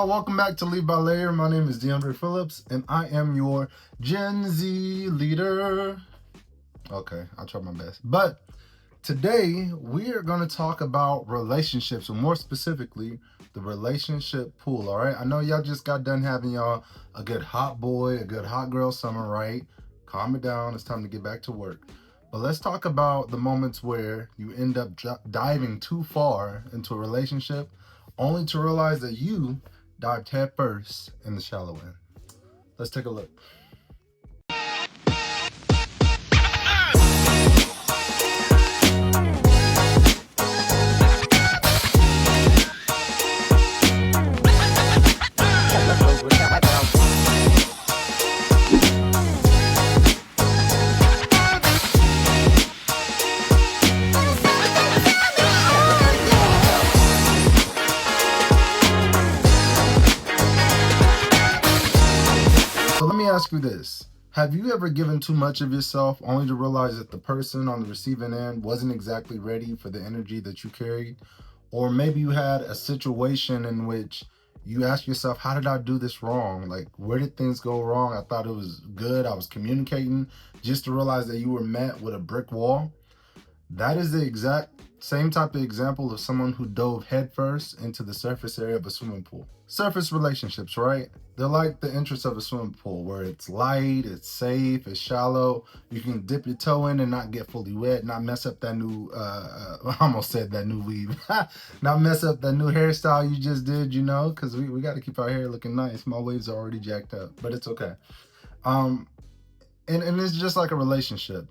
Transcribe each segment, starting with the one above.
Welcome back to Lead by Layer. My name is DeAndre Phillips, and I am your Gen Z leader. Okay, I'll try my best. But today, we are going to talk about relationships, and more specifically, the relationship pool, all right? I know y'all just got done having y'all a good hot boy, a good hot girl summer, right? Calm it down. It's time to get back to work. But let's talk about the moments where you end up diving too far into a relationship only to realize that you dived head first in the shallow end. Let's take a look. So let me ask you this. Have you ever given too much of yourself only to realize that the person on the receiving end wasn't exactly ready for the energy that you carried? Or maybe you had a situation in which you ask yourself, how did I do this wrong? Like, where did things go wrong? I thought it was good. I was communicating, just to realize that you were met with a brick wall. That is the exact same type of example of someone who dove headfirst into the surface area of a swimming pool. Surface relationships, right? They're like the entrance of a swimming pool, where it's light, it's safe, it's shallow. You can dip your toe in and not get fully wet, not mess up that new, I almost said that new weave, not mess up that new hairstyle you just did, because we got to keep our hair looking nice. My waves are already jacked up, but it's okay. And it's just like a relationship.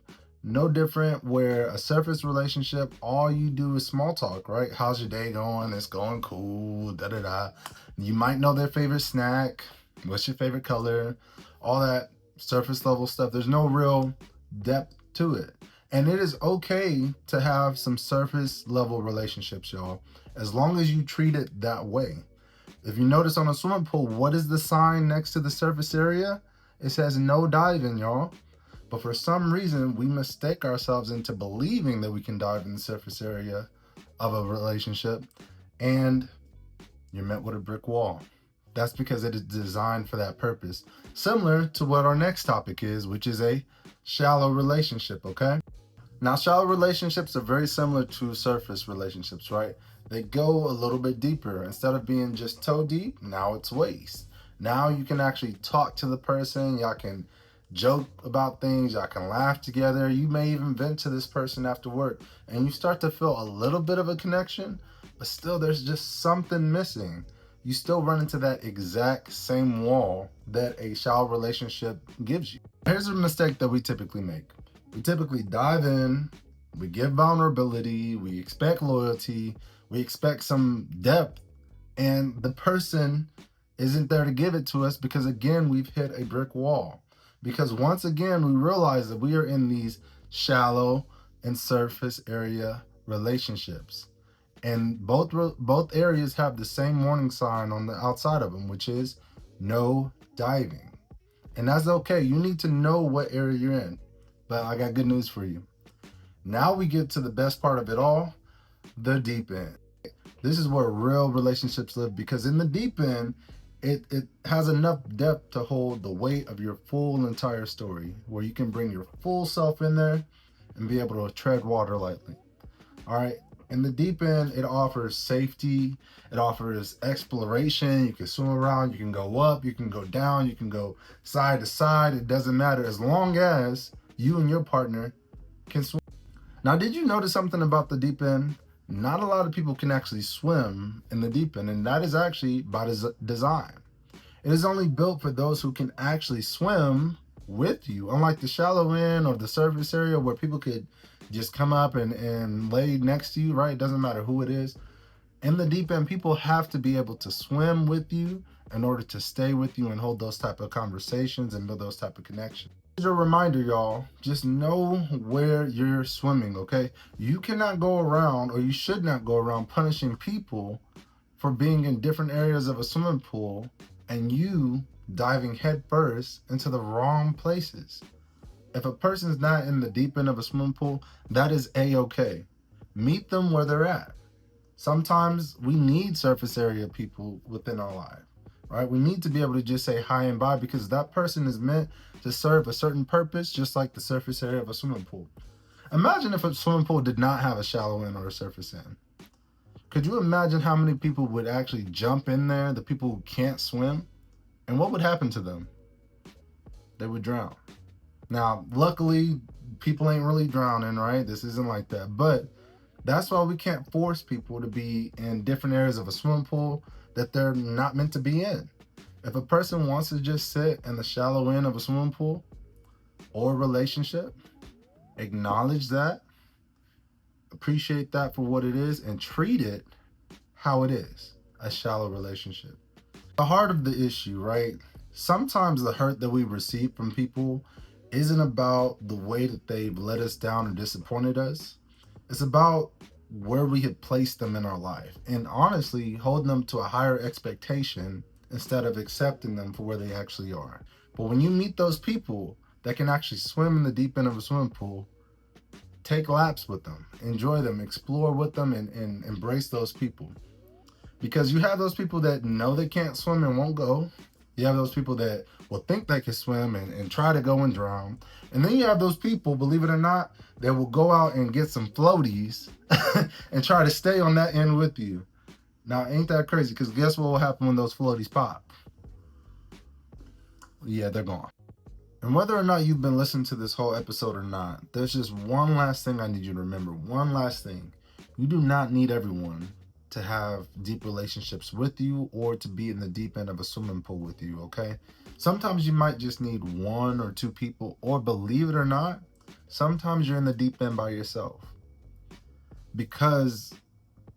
No different, where a surface relationship, all you do is small talk, right? How's your day going? It's going cool, da-da-da. You might know their favorite snack. What's your favorite color? All that surface level stuff. There's no real depth to it. And it is okay to have some surface level relationships, y'all, as long as you treat it that way. If you notice on a swimming pool, what is the sign next to the surface area? It says no diving, y'all. But for some reason, we mistake ourselves into believing that we can dive in the surface area of a relationship, and you're met with a brick wall. That's because it is designed for that purpose. Similar to what our next topic is, which is a shallow relationship, okay? Now, shallow relationships are very similar to surface relationships, right? They go a little bit deeper. Instead of being just toe deep, now it's waist. Now you can actually talk to the person. Y'all can joke about things. Y'all can laugh together. You may even vent to this person after work, and you start to feel a little bit of a connection, but still there's just something missing. You still run into that exact same wall that a shallow relationship gives you. Here's a mistake that we typically make. We typically dive in, we give vulnerability, we expect loyalty, we expect some depth, and the person isn't there to give it to us because, again, we've hit a brick wall. Because once again, we realize that we are in these shallow and surface area relationships. And both areas have the same warning sign on the outside of them, which is no diving. And that's okay. You need to know what area you're in. But I got good news for you. Now we get to the best part of it all, the deep end. This is where real relationships live, because in the deep end, it has enough depth to hold the weight of your full entire story, where you can bring your full self in there and be able to tread water lightly. All right. In the deep end, it offers safety. It offers exploration. You can swim around. You can go up. You can go down. You can go side to side. It doesn't matter, as long as you and your partner can swim. Now, did you notice something about the deep end? Not a lot of people can actually swim in the deep end, and that is actually by design. It is only built for those who can actually swim with you, unlike the shallow end or the surface area where people could just come up and lay next to you, right? It doesn't matter who it is. In the deep end, people have to be able to swim with you in order to stay with you and hold those type of conversations and build those type of connections. Here's a reminder, y'all. Just know where you're swimming, okay? You cannot go around, or you should not go around, punishing people for being in different areas of a swimming pool and you diving headfirst into the wrong places. If a person's not in the deep end of a swimming pool, that is a-okay. Meet them where they're at. Sometimes we need surface area people within our life. All right, we need to be able to just say hi and bye because that person is meant to serve a certain purpose, just like the surface area of a swimming pool. Imagine if a swimming pool did not have a shallow end or a surface end. Could you imagine how many people would actually jump in there, the people who can't swim? And what would happen to them? They would drown. Now, luckily, people ain't really drowning, right? This isn't like that. But that's why we can't force people to be in different areas of a swimming pool that they're not meant to be in. If a person wants to just sit in the shallow end of a swimming pool or a relationship, acknowledge that, appreciate that for what it is, and treat it how it is, a shallow relationship. The heart of the issue, right? Sometimes the hurt that we receive from people isn't about the way that they've let us down or disappointed us. It's about where we have placed them in our life and honestly holding them to a higher expectation instead of accepting them for where they actually are. But when you meet those people that can actually swim in the deep end of a swimming pool, take laps with them, enjoy them, explore with them, and embrace those people. Because you have those people that know they can't swim and won't go. You have those people that will think they can swim and try to go and drown. And then you have those people, believe it or not, that will go out and get some floaties and try to stay on that end with you. Now, ain't that crazy? Because guess what will happen when those floaties pop? Yeah, they're gone. And whether or not you've been listening to this whole episode or not, there's just one last thing I need you to remember. One last thing. You do not need everyone to have deep relationships with you or to be in the deep end of a swimming pool with you, okay? Sometimes you might just need one or two people, or believe it or not, sometimes you're in the deep end by yourself. Because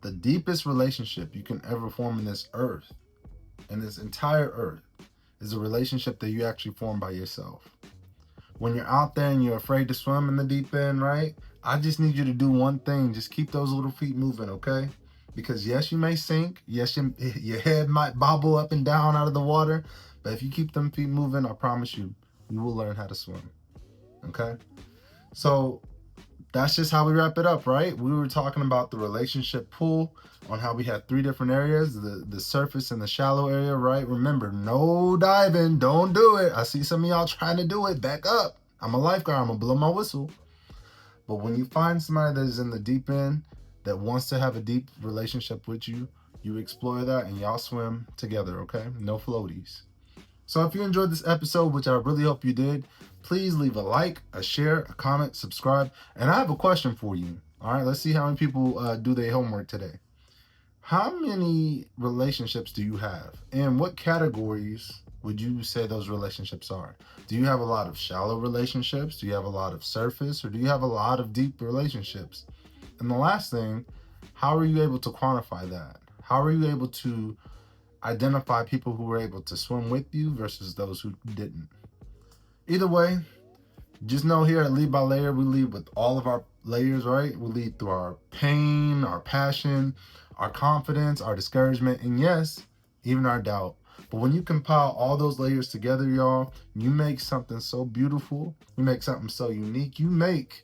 the deepest relationship you can ever form in this earth, in this entire earth, is a relationship that you actually form by yourself. When you're out there and you're afraid to swim in the deep end, right? I just need you to do one thing. Just keep those little feet moving, okay? Because yes, you may sink. Yes, your head might bobble up and down out of the water. But if you keep them feet moving, I promise you, you will learn how to swim, okay? So that's just how we wrap it up, right? We were talking about the relationship pool, on how we had 3 different areas, the surface and the shallow area, right? Remember, no diving, don't do it. I see some of y'all trying to do it. Back up. I'm a lifeguard, I'm gonna blow my whistle. But when you find somebody that is in the deep end that wants to have a deep relationship with you, you explore that and y'all swim together, okay? No floaties. So if you enjoyed this episode, which I really hope you did, please leave a like, a share, a comment, subscribe. And I have a question for you. All right, let's see how many people do their homework today. How many relationships do you have? And what categories would you say those relationships are? Do you have a lot of shallow relationships? Do you have a lot of surface? Or do you have a lot of deep relationships? And the last thing, how are you able to quantify that? How are you able to identify people who were able to swim with you versus those who didn't? Either way, just know here at Lead by Layer, we lead with all of our layers, right? We lead through our pain, our passion, our confidence, our discouragement, and yes, even our doubt. But when you compile all those layers together, y'all, you make something so beautiful. You make something so unique. You make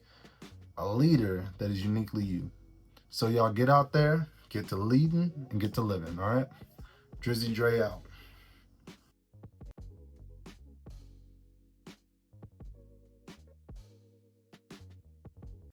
a leader that is uniquely you. So y'all get out there, get to leading, and get to living, all right? Drizzy Dre out.